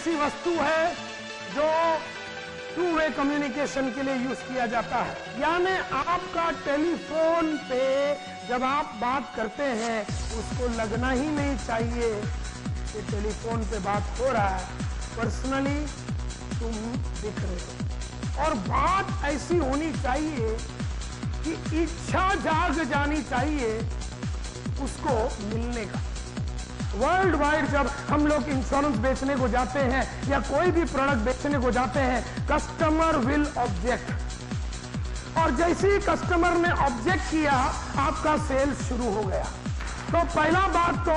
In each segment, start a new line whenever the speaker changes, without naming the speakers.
ऐसी वस्तु है जो टू वे कम्युनिकेशन के लिए यूज किया जाता है। यानी आपका टेलीफोन पे जब आप बात करते हैं उसको लगना ही नहीं चाहिए कि टेलीफोन पे बात हो रहा है, पर्सनली तुम दिख रहे हो। और बात ऐसी होनी चाहिए कि इच्छा जाग जानी चाहिए उसको मिलने का। वर्ल्ड वाइड जब हम लोग इंश्योरेंस बेचने को जाते हैं या कोई भी प्रोडक्ट बेचने को जाते हैं, कस्टमर विल ऑब्जेक्ट, और जैसे ही कस्टमर ने ऑब्जेक्ट किया आपका सेल्स शुरू हो गया। तो पहला बात तो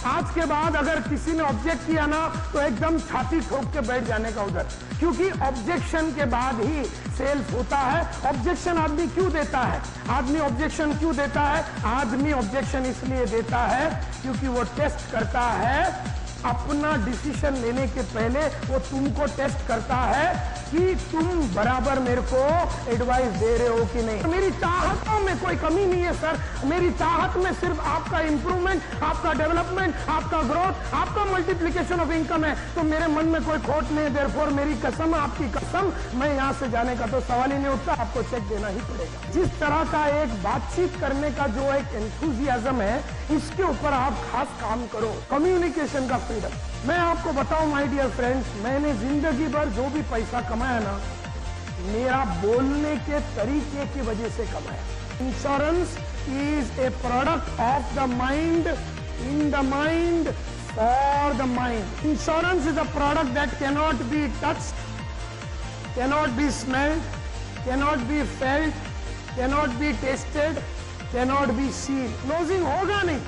आज के बाद अगर किसी ने ऑब्जेक्ट किया ना तो एकदम छाती ठोक के बैठ जाने का उधर, क्योंकि ऑब्जेक्शन के बाद ही सेल्स होता है। ऑब्जेक्शन आदमी क्यों देता है? आदमी ऑब्जेक्शन क्यों देता है? आदमी ऑब्जेक्शन इसलिए देता है क्योंकि वो टेस्ट करता है, अपना डिसीजन लेने के पहले वो तुमको टेस्ट करता है कि तुम बराबर मेरे को एडवाइस दे रहे हो कि नहीं। मेरी चाहतों में कोई कमी नहीं है सर, मेरी चाहत में सिर्फ आपका इंप्रूवमेंट, आपका डेवलपमेंट, आपका ग्रोथ, आपका मल्टीप्लिकेशन ऑफ इनकम है। तो मेरे मन में कोई खोट नहीं है। देयरफॉर मेरी कसम, आपकी कसम, मैं यहाँ से जाने का तो सवाल ही नहीं उठता, आपको चेक देना ही पड़ेगा। जिस तरह का एक बातचीत करने का जो एक एंथुजियाज्म है, इसके ऊपर आप खास काम करो। कम्युनिकेशन का फ्रीडम। मैं आपको बताऊं माय डियर फ्रेंड्स, मैंने जिंदगी भर जो भी पैसा कमाया ना, मेरा बोलने के तरीके की वजह से कमाया। Insurance is a product of the mind, in the mind, for the mind. Insurance is a product that cannot be touched, cannot be smelled, cannot be felt, cannot be tested, cannot be seen. Closing होगा नहीं,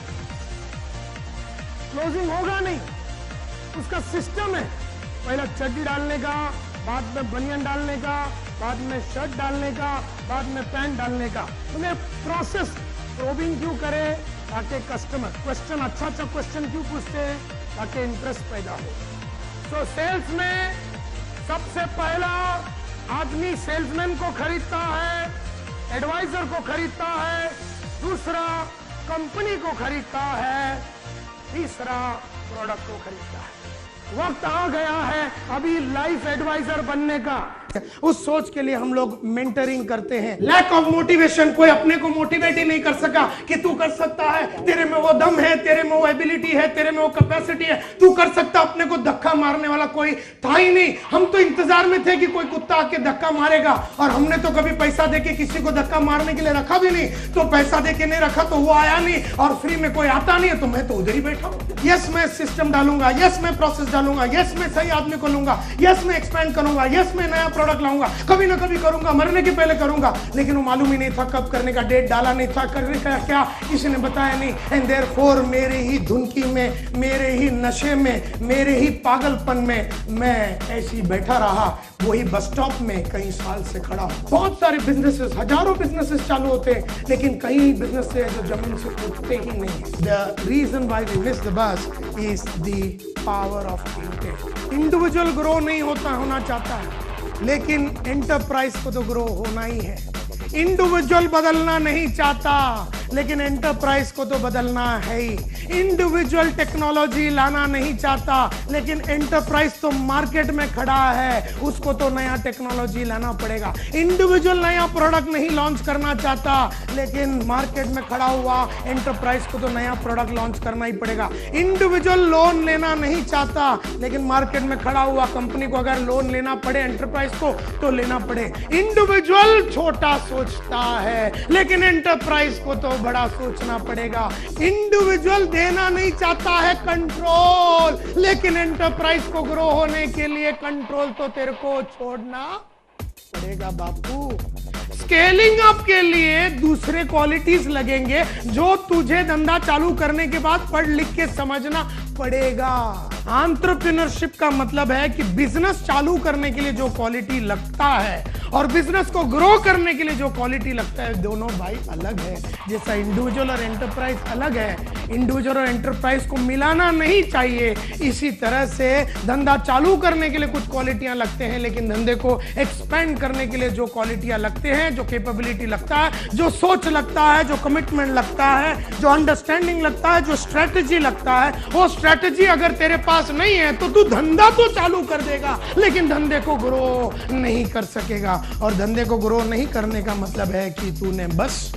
closing होगा नहीं। उसका system है, पहला चड्डी डालने का, बाद में बनियान डालने का, बाद में शर्ट डालने का, बाद में पैंट डालने का। उन्हें प्रोसेस प्रोबिंग क्यों करे? ताकि कस्टमर क्वेश्चन, अच्छा क्वेश्चन क्यों पूछते हैं? ताकि इंटरेस्ट पैदा हो। तो सेल्स में सबसे पहला आदमी सेल्समैन को खरीदता है, एडवाइजर को खरीदता है, दूसरा कंपनी को खरीदता है, तीसरा प्रोडक्ट को खरीदता है। वक्त आ गया है अभी लाइफ एडवाइजर बनने का। उस सोच के लिए हम लोग मेंटरिंग करते हैं। लैक ऑफ मोटिवेशन, कोई अपने को मोटिवेट ही नहीं कर सका कि तू कर सकता है, तेरे में वो दम है, तेरे में वो एबिलिटी है, तेरे में वो कैपेसिटी है, तू कर सकता। अपने को धक्का मारने वाला कोई था ही नहीं। हम तो इंतजार में थे कि कोई कुत्ता आके धक्का मारेगा, और हमने तो कभी पैसा देके किसी को धक्का मारने के लिए रखा भी नहीं। तो पैसा देके नहीं रखा तो वो आया नहीं, और फ्री में कोई आता नहीं है तो मैं तो उधर ही बैठा हूं। यस मैं सिस्टम डालूंगा, यस मैं प्रोसेस डालूंगा, यस मैं सही आदमी को लूंगा, यस मैं एक्सपेंड करूंगा, यस मैं नया प्रोडक्ट लाऊंगा, कभी ना कभी करूंगा, मरने के पहले करूंगा। लेकिन वो मालूम ही नहीं था कब करने का, डेट डाला नहीं था, करने का क्या किसी ने बताया नहीं। एंड देयरफॉर मेरे ही धुनकी में, मेरे ही नशे में, मेरे ही पागलपन में मैं ऐसी बैठा रहा, वही बस स्टॉप में कई साल से खड़ा हूं। बहुत सारे बिजनेसेस, हजारों बिजनेसेस चालू होते हैं, लेकिन कई बिजनेस से जो जमीन से उठते ही नहीं। The reason why we miss the bus is the power of intent. Individual grow नहीं होना चाहता है, लेकिन एंटरप्राइज को तो ग्रो होना ही है। इंडिविजुअल बदलना नहीं चाहता, लेकिन एंटरप्राइज को तो बदलना है ही। इंडिविजुअल टेक्नोलॉजी लाना नहीं चाहता, लेकिन एंटरप्राइज तो मार्केट में खड़ा है, उसको तो नया टेक्नोलॉजी लाना पड़ेगा। इंडिविजुअल नया प्रोडक्ट नहीं लॉन्च करना चाहता, लेकिन मार्केट में खड़ा हुआ एंटरप्राइज को तो नया प्रोडक्ट लॉन्च करना ही पड़ेगा। इंडिविजुअल लोन लेना नहीं चाहता, लेकिन मार्केट में खड़ा हुआ कंपनी को अगर लोन लेना पड़े एंटरप्राइज को तो लेना पड़े। इंडिविजुअल छोटा सोचता है, लेकिन एंटरप्राइज को तो बड़ा सोचना पड़ेगा। इंडिविजुअल देना नहीं चाहता है कंट्रोल, लेकिन एंटरप्राइज को ग्रो होने के लिए कंट्रोल तो तेरे को छोड़ना पड़ेगा बापू। स्केलिंग अप के लिए दूसरे क्वालिटीज लगेंगे जो तुझे धंधा चालू करने के बाद पढ़ लिख के समझना पड़ेगा। एंटरप्रेन्योरशिप का मतलब है कि बिजनेस चालू करने के लिए जो क्वालिटी लगता है और बिजनेस को ग्रो करने के लिए जो क्वालिटी लगता है, दोनों भाई अलग है। जैसा इंडिविजुअल और एंटरप्राइज अलग है, इंडिविजुअल और एंटरप्राइज को मिलाना नहीं चाहिए। इसी तरह से धंधा चालू करने के लिए कुछ क्वालिटियां लगते हैं, लेकिन धंधे को एक्सपेंड करने के लिए जो क्वालिटियां लगते हैं, जो कैपेबिलिटी लगता है, जो सोच लगता है, जो कमिटमेंट लगता है, जो अंडरस्टैंडिंग लगता है, जो स्ट्रेटजी लगता है, वो स्ट्रेटजी अगर तेरे पास नहीं है तो तू धंधा तो चालू कर देगा लेकिन धंधे को ग्रो नहीं कर सकेगा। और धंधे को ग्रो नहीं करने का मतलब है कि तूने बस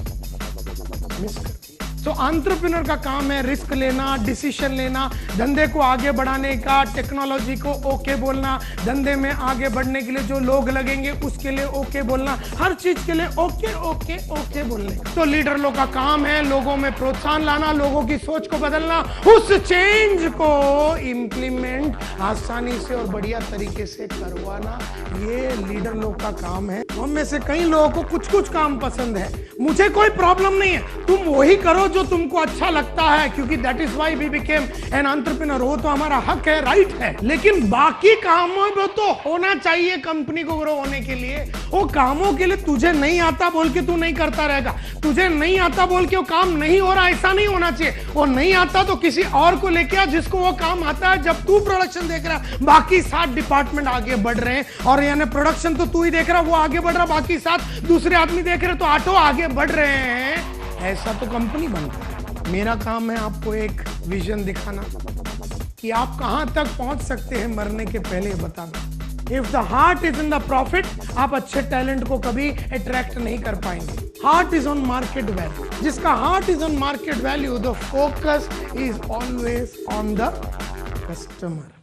मिस कर दिया। तो एंटरप्रेन्योर का काम है रिस्क लेना, डिसीजन लेना, धंधे को आगे बढ़ाने का, टेक्नोलॉजी को ओके बोलना, धंधे में आगे बढ़ने के लिए जो लोग लगेंगे उसके लिए ओके बोलना, हर चीज के लिए ओके ओके ओके बोलने का। तो लीडर लोग का काम है लोगों में प्रोत्साहन लाना, लोगों की सोच को बदलना, उस चेंज को इंप्लीमेंट आसानी से और बढ़िया तरीके से करवाना। ये लीडर लोग का काम है। हम में से कई लोगों को कुछ कुछ काम पसंद है, मुझे कोई प्रॉब्लम नहीं है, तुम वही करो जो तुमको अच्छा लगता है, क्योंकि that is why we became an entrepreneur. वो तो हमारा हक है, राइट है। लेकिन बाकी कामों में तो होना चाहिए कंपनी को ग्रो होने के लिए। वो कामों के लिए तुझे नहीं आता बोल के तू नहीं करता रहेगा, तुझे नहीं आता बोल के वो काम नहीं हो रहा, ऐसा नहीं होना चाहिए। वो नहीं आता तो किसी और को लेके आ जिसको वो काम आता है। जब तू प्रोडक्शन देख रहा, बाकी 7 डिपार्टमेंट आगे बढ़ रहे हैं, और यानी प्रोडक्शन तो तू ही देख रहा, वो आगे बढ़ रहा, बाकी 7 दूसरे आदमी देख रहे, तो ऑटो आगे बढ़ रहे हैं। ऐसा तो कंपनी बनता है। मेरा काम है आपको एक विजन दिखाना कि आप कहां तक पहुंच सकते हैं मरने के पहले बताना। If the heart is in the profit, आप अच्छे टैलेंट को कभी अट्रैक्ट नहीं कर पाएंगे। Heart is on market value. जिसका heart is on market value, the focus is always on the customer.